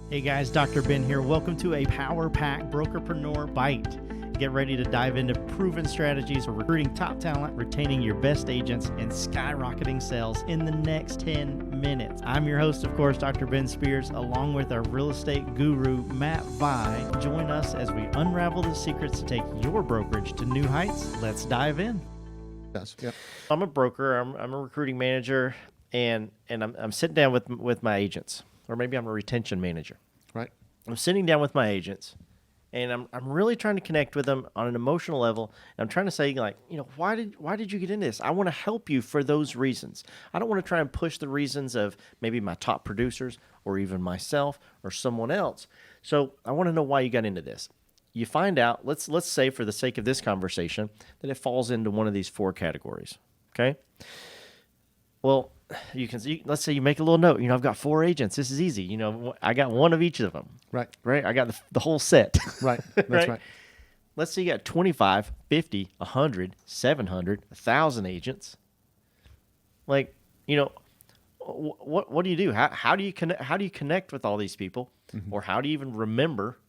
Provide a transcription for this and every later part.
Hey guys, Dr. Ben here. Welcome to a Power Pack Brokerpreneur Byte. Get ready to dive into proven strategies for recruiting top talent, retaining your best agents, and skyrocketing sales in the next 10 minutes. I'm your host, of course, Dr. Ben Spears, along with our real estate guru, Matt Vi. Join us as we unravel the secrets to take your brokerage to new heights. Let's dive in. Yes. Yep. I'm a broker. I'm a recruiting manager, and I'm sitting down with my agents, or maybe I'm a retention manager. Right. I'm sitting down with my agents, and I'm really trying to connect with them on an emotional level. And I'm trying to say, like, why did you get into this? I want to help you for those reasons. I don't want to try and push the reasons of maybe my top producers or even myself or someone else. So I want to know why you got into this. You find out, let's say for the sake of this conversation, that it falls into one of these four categories. Okay. Well, let's say you make a little note. I've got 4 agents. This is easy. I got one of each of them. Right. Right. I got the whole set. Right. That's right. Let's say you got 25, 50, 100, 700, 1,000 agents. Like, what do you do? How do you connect with all these people? Mm-hmm. Or how do you even remember?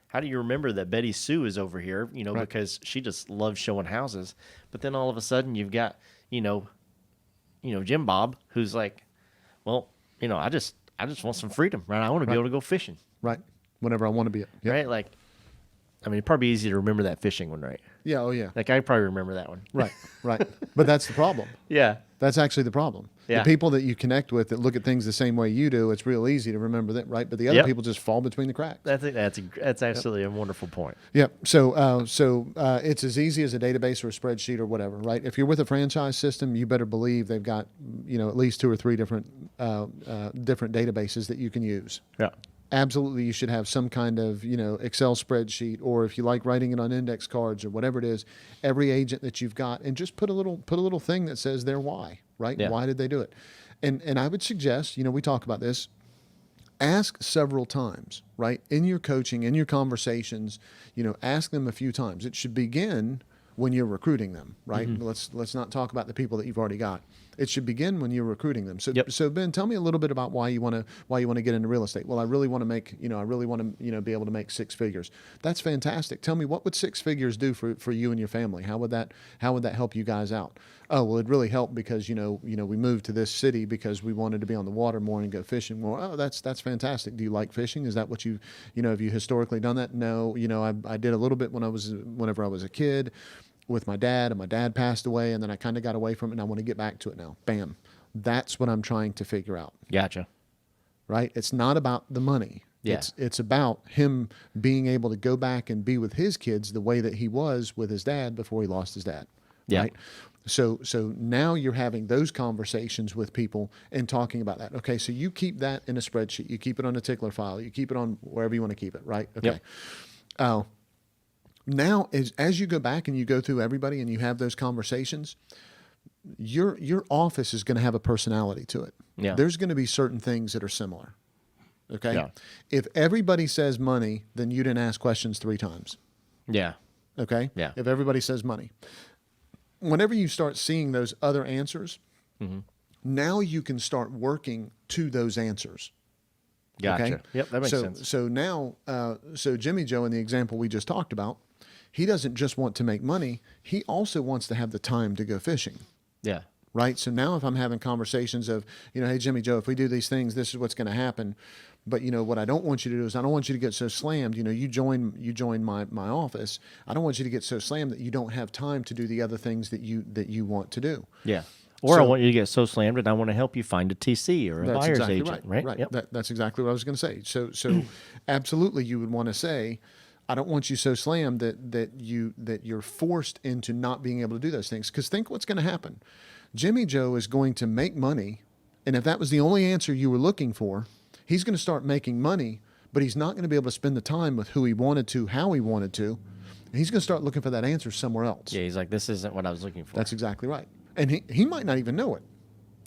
How do you remember that Betty Sue is over here? Right. Because she just loves showing houses. But then all of a sudden you've got, Jim Bob, who's like, well, I just want some freedom, right? I want to be able to go fishing. Right. Whenever I want to be. Yep. Right. Like, it'd probably be easy to remember that fishing one, right? Yeah. Oh, yeah. Like, I probably remember that one. Right. Right. But that's the problem. Yeah. That's actually the problem. Yeah. The people that you connect with that look at things the same way you do, it's real easy to remember that, right? But the other people just fall between the cracks. That's absolutely a wonderful point. Yep. So it's as easy as a database or a spreadsheet or whatever, right? If you're with a franchise system, you better believe they've got, at least 2 or 3 different databases that you can use. Yeah. Absolutely, you should have some kind of, Excel spreadsheet, or if you like writing it on index cards or whatever it is, every agent that you've got, and just put a little thing that says their why, right? Yeah. Why did they do it? And I would suggest, we talk about this, ask several times, right? In your coaching, in your conversations, ask them a few times. It should begin when you're recruiting them, right? Mm-hmm. Let's not talk about the people that you've already got. It should begin when you're recruiting them. So Ben, tell me a little bit about why you want to get into real estate. Well, I really want to make, be able to make 6 figures. That's fantastic. Tell me, what would 6 figures do for you and your family? How would that help you guys out? Oh, well, it really helped because, we moved to this city because we wanted to be on the water more and go fishing more. Oh, that's fantastic. Do you like fishing? Is that what have you historically done that? No, I did a little bit whenever I was a kid with my dad, and my dad passed away, and then I kind of got away from it, and I want to get back to it now. Bam. That's what I'm trying to figure out. Gotcha. Right? It's not about the money. Yeah. It's about him being able to go back and be with his kids the way that he was with his dad before he lost his dad. Yeah. Right? So now you're having those conversations with people and talking about that. Okay, so you keep that in a spreadsheet. You keep it on a tickler file. You keep it on wherever you want to keep it, right? Okay. Yep. Now, as you go back and you go through everybody and you have those conversations, your office is going to have a personality to it. Yeah. There's going to be certain things that are similar. Okay? Yeah. If everybody says money, then you didn't ask questions 3 times. Yeah. Okay? Yeah. If everybody says money. Whenever you start seeing those other answers, mm-hmm. now you can start working to those answers. Gotcha. Okay? Yep, that makes sense. So now, Jimmy Joe, in the example we just talked about, he doesn't just want to make money. He also wants to have the time to go fishing. Yeah. Right. So now if I'm having conversations of, hey, Jimmy Joe, if we do these things, this is what's going to happen. But, what I don't want you to do is I don't want you to get so slammed. You join my office. I don't want you to get so slammed that you don't have time to do the other things that you want to do. Yeah. Or I want you to get so slammed that I want to help you find a TC or a buyer's exactly agent, right? Right. Yep. That's exactly what I was going to say. So absolutely you would want to say, I don't want you so slammed that you're forced into not being able to do those things. Because think what's going to happen. Jimmy Joe is going to make money, and if that was the only answer you were looking for, he's going to start making money, but he's not going to be able to spend the time with who he wanted to, how he wanted to. And he's going to start looking for that answer somewhere else. Yeah, he's like, this isn't what I was looking for. That's exactly right. And he might not even know it.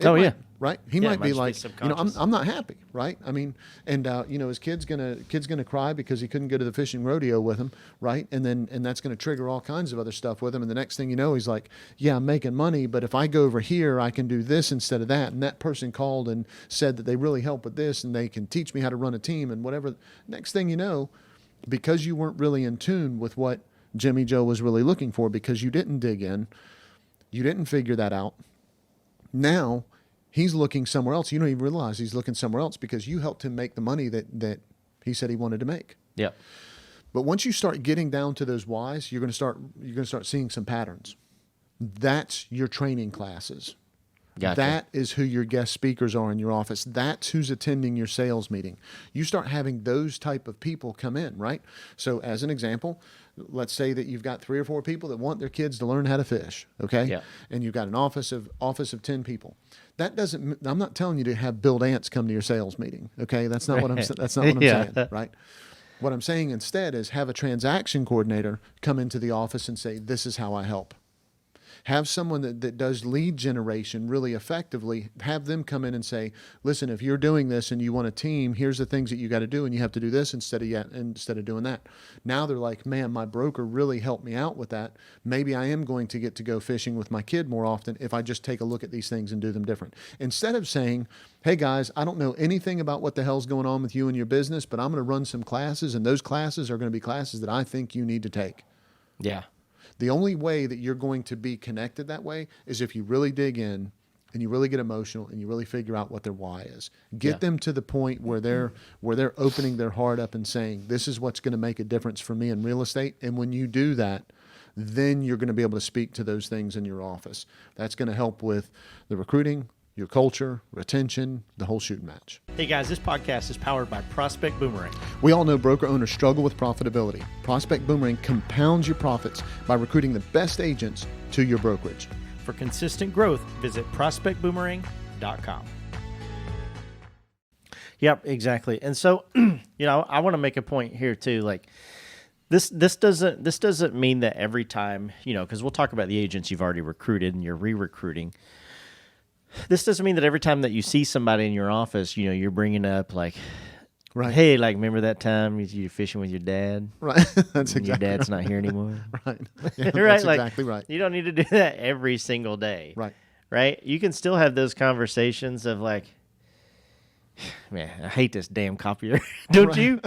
Oh, yeah. Right. He Yeah, might it be might just be like, subconscious. I'm not happy. Right. I mean, and his kid's gonna cry because he couldn't go to the fishing rodeo with him. Right. And that's going to trigger all kinds of other stuff with him. And the next thing you know, he's like, yeah, I'm making money, but if I go over here, I can do this instead of that. And that person called and said that they really help with this and they can teach me how to run a team and whatever. Next thing you know, because you weren't really in tune with what Jimmy Joe was really looking for, because you didn't dig in, you didn't figure that out. Now he's looking somewhere else. You don't even realize he's looking somewhere else because you helped him make the money that he said he wanted to make. Yeah. But once you start getting down to those whys, you're going to start seeing some patterns. That's your training classes. Gotcha. That is who your guest speakers are in your office. That's who's attending your sales meeting. You start having those type of people come in, right? So as an example, let's say that you've got 3 or 4 people that want their kids to learn how to fish, okay? Yeah. And you've got an office of 10 people. That doesn't, I'm not telling you to have Bill Ants come to your sales meeting, okay? That's not what I'm Yeah. saying, right? What I'm saying instead is have a transaction coordinator come into the office and say, this is how I help. Have someone that does lead generation really effectively, have them come in and say, listen, if you're doing this and you want a team, here's the things that you got to do, and you have to do this instead of doing that. Now they're like, man, my broker really helped me out with that. Maybe I am going to get to go fishing with my kid more often if I just take a look at these things and do them different. Instead of saying, hey guys, I don't know anything about what the hell's going on with you and your business, but I'm going to run some classes, and those classes are going to be classes that I think you need to take. Yeah. The only way that you're going to be connected that way is if you really dig in and you really get emotional and you really figure out what their why is. Get them to the point where they're opening their heart up and saying, this is what's going to make a difference for me in real estate. And when you do that, then you're going to be able to speak to those things in your office. That's going to help with the recruiting, your culture, retention, the whole shooting match. Hey guys, this podcast is powered by Prospect Boomerang. We all know broker owners struggle with profitability. Prospect Boomerang compounds your profits by recruiting the best agents to your brokerage. For consistent growth, visit prospectboomerang.com. Yep, exactly. And so, I want to make a point here too. Like this doesn't mean that every time, because we'll talk about the agents you've already recruited and you're re-recruiting. This doesn't mean that every time that you see somebody in your office, you're bringing up like, Right. hey, like remember that time you're fishing with your dad? Right. That's exactly your dad's right. not here anymore. Right. Yeah, Right. That's Like, exactly right. You don't need to do that every single day. Right. Right. You can still have those conversations of like, man, I hate this damn copier. Don't you?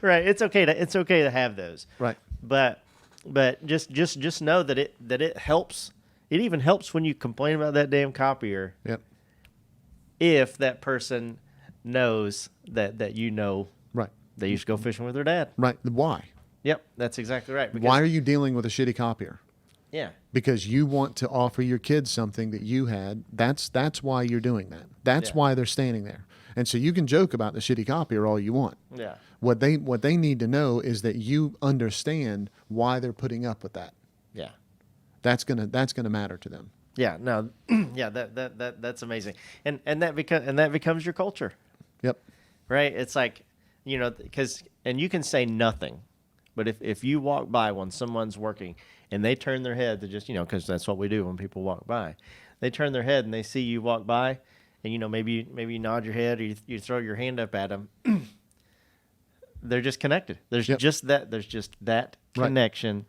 Right. It's okay to have those. Right. But just know that it helps. It even helps when you complain about that damn copier. Yep. If that person knows that Right. they used to go fishing with their dad. Right. Why? Yep, that's exactly right. Because, Why are you dealing with a shitty copier? Yeah. Because you want to offer your kids something that you had. That's why you're doing that. That's why they're standing there. And so you can joke about the shitty copier all you want. Yeah. What they need to know is that you understand why they're putting up with that. Yeah. That's gonna matter to them. Yeah. No. Yeah. That's amazing. And that becomes your culture. Yep. Right. It's like, because you can say nothing, but if you walk by when someone's working and they turn their head to just, because that's what we do when people walk by, they turn their head and they see you walk by, and maybe you nod your head or you throw your hand up at them. They're just connected. There's just that. There's just that connection.